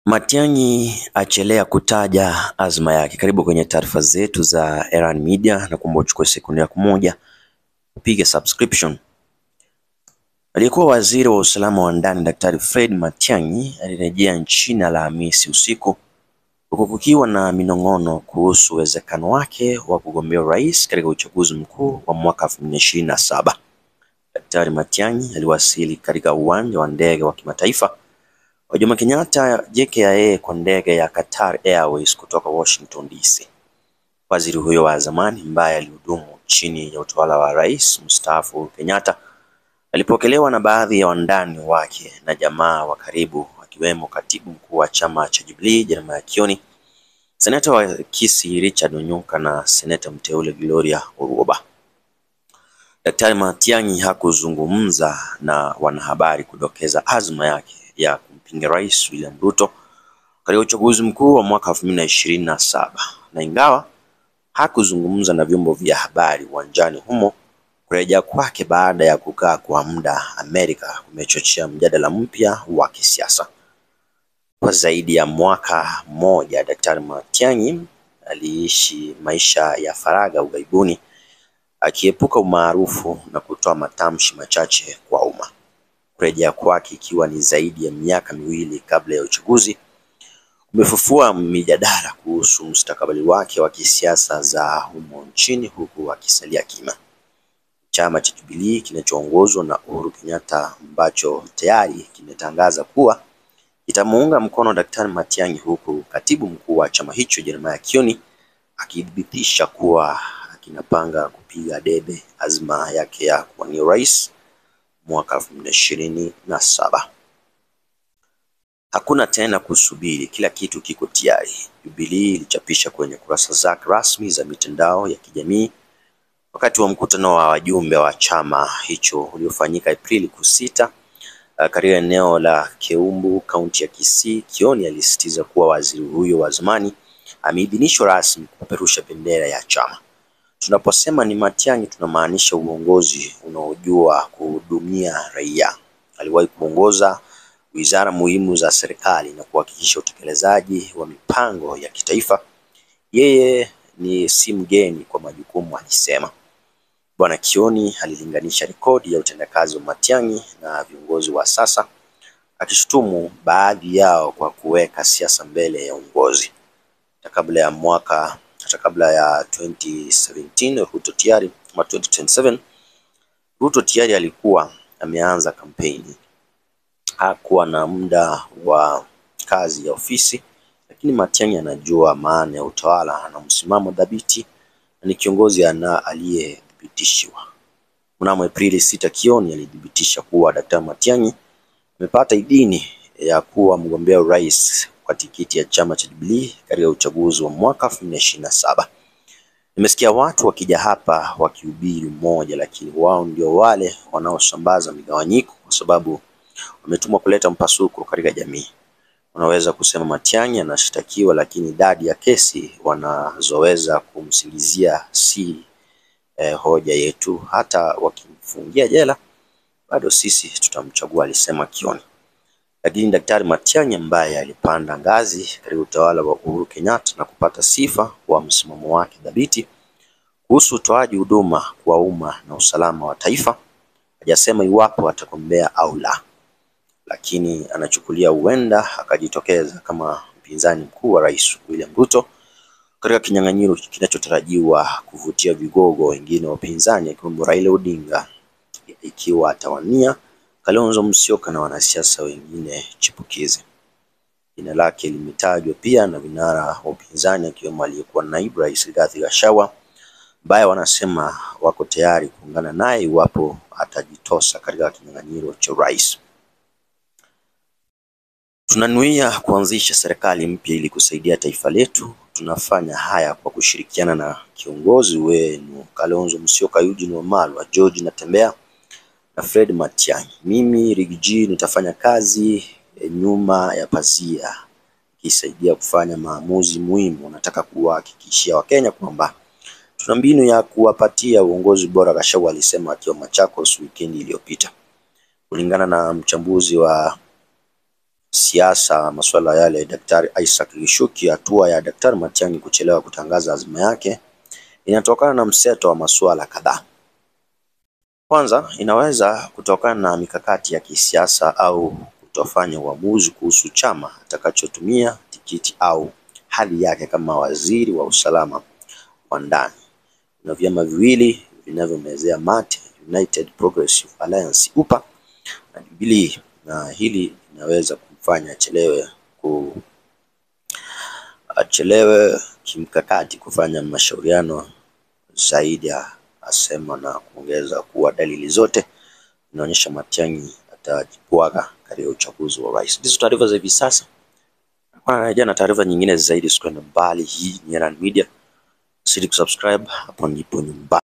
Matiang'i achelea kutaja azma yake. Karibu kwenye taarifa zetu za Erhan Media na kuomba uchukue sekunde yako moja upige subscription. Aliyekuwa waziri wa usalama wa ndani Daktari Fred Matiang'i alirejea nchini Alhamisi usiku huku kukiwa na minong'ono kuhusu uwezekano wake wa kugombea urais katika uchaguzi mkuu wa mwaka 2027. Daktari Matiang'i aliwasili katika uwanja wa ndege wa kimataifa wa Jomo Kenyatta JKIA kwa ndege ya Qatar Airways kutoka Washington DC. Waziri huyo wa zamani ambaye alihudumu chini ya utawala wa Rais mstaafu Uhuru Kenyatta alipokelewa na baadhi ya wandani wake na jamaa wa karibu akiwemo katibu mkuu wa chama cha Jubilee Jeremiah Kioni, seneta wa Kisii Richard Onyuka na seneta mteule Gloria Oruoba. Daktari Matiang'i hakuzungumza na wanahabari kudokeza azma yake ya kumpinga Rais William Ruto katika uchaguzi mkuu wa mwaka 2027, na ingawa hakuzungumza na vyombo vya habari uwanjani humo, kurejea kwake baada ya kukaa kwa muda Amerika kumechochea mjadala mpya wa kisiasa. Kwa zaidi ya mwaka mmoja, Daktari Matiang'i aliishi maisha ya faragha ughaibuni, akiepuka umaarufu na kutoa matamshi machache kwa umma. Kurejea kwake ikiwa ni zaidi ya miaka miwili kabla ya uchaguzi umefufua mijadala kuhusu mustakabali wake wa kisiasa za humo nchini, huku akisalia kimya. Chama cha Jubilee kinachoongozwa na Uhuru Kenyatta ambacho tayari kimetangaza kuwa itamuunga mkono Daktari Matiang'i, huku katibu mkuu wa chama hicho Jeremiah Kioni akithibitisha kuwa kinapanga kupiga debe azma yake ya kuwania urais mwaka 2027. Hakuna tena kusubiri, kila kitu kiko tayari. Jubilee ilichapisha kwenye kurasa zake rasmi za mitandao ya kijamii wakati wa mkutano wa wajumbe wa chama hicho uliofanyika Aprili 6 katika eneo la Keumbu, kaunti ya Kisii. Kioni alisisitiza kuwa waziri huyo wa zamani ameidhinishwa rasmi kupeperusha bendera ya chama. Tunaposema ni Matiang'i tunamaanisha uongozi unaojua kuhudumia raia. Aliwahi kuongoza wizara muhimu za serikali na kuhakikisha utekelezaji wa mipango ya kitaifa. Yeye ni si mgeni kwa majukumu, alisema. Bwana Kioni alilinganisha rekodi ya utendakazi wa Matiang'i na viongozi wa sasa, akishutumu baadhi yao kwa kuweka siasa mbele ya uongozi. Hata kabla ya 2017 Ruto tayari 2027 Ruto tayari alikuwa ameanza kampeni. Hakuwa na muda wa kazi ya ofisi, lakini Matiang'i anajua maana ya utawala na msimamo dhabiti, na ni kiongozi aliyedhibitishiwa. Mnamo Aprili 6 Kioni alidhibitisha kuwa Daktari Matiang'i amepata idhini ya kuwa mgombea urais kwa tikiti ya chama cha Jubilee katika uchaguzi wa mwaka 2027. Nimesikia watu wakija hapa wakihubiri umoja, lakini wao ndio wale wanaosambaza migawanyiko kwa sababu wametumwa kuleta mpasuko katika jamii. Wanaweza kusema Matiang'i anashtakiwa, lakini idadi ya kesi wanazoweza kumsingizia si hoja yetu. Hata wakimfungia jela bado sisi tutamchagua, alisema Kioni. Lakini Daktari Matiang'i ambaye alipanda ngazi katika utawala wa Uhuru Kenyatta na kupata sifa kwa msimamo wake dhabiti kuhusu utoaji huduma kwa umma na usalama wa taifa, hajasema iwapo atagombea au la, lakini anachukulia huenda akajitokeza kama mpinzani mkuu wa Rais William Ruto katika kinyang'anyiro kinachotarajiwa kuvutia vigogo wengine wa upinzani akiwemo Raila Odinga ikiwa atawania, Kalonzo Musyoka na wanasiasa wengine chipukizi. Jina lake limetajwa pia na vinara wa upinzani akiwemo aliyekuwa naibu rais Rigathi Gachagua, ambaye wanasema wako tayari kuungana naye iwapo atajitosa katika kinyang'anyiro cha rais. Tunanuia kuanzisha serikali mpya ili kusaidia taifa letu. Tunafanya haya kwa kushirikiana na kiongozi wenu Kalonzo Musyoka, Eugene Wamalwa, George Natembeya na Fred Matiang'i. Mimi Riggy nitafanya kazi nyuma ya pazia ikisaidia kufanya maamuzi muhimu. Nataka kuwahakikishia Wakenya kwamba tuna mbinu ya kuwapatia uongozi bora, Gachagua alisema akiwa Machakos wikendi iliyopita. Kulingana na mchambuzi wa siasa, masuala yale ya Daktari Isaac Gichuki, hatua ya Daktari Matiang'i kuchelewa kutangaza azma yake inatokana na mseto wa masuala kadhaa. Kwanza, inaweza kutokana na mikakati ya kisiasa au kutofanya uamuzi kuhusu chama atakachotumia tikiti au hali yake kama waziri wa usalama wa ndani. Kuna vyama viwili vinavyomezea mate, United Progressive Alliance UPA na Jubilee, na hili linaweza kumfanya achelewe kimkakati kufanya mashauriano zaidi, asema, na kuongeza kuwa dalili zote inaonyesha Matiang'i atajipwaga katika uchaguzi wa rais. Hizo taarifa za hivi sasa. Na taarifa nyingine zaidi usikwende mbali. Hii ni Erhan Media. Usisahau kusubscribe, hapo ndipo nyumbani.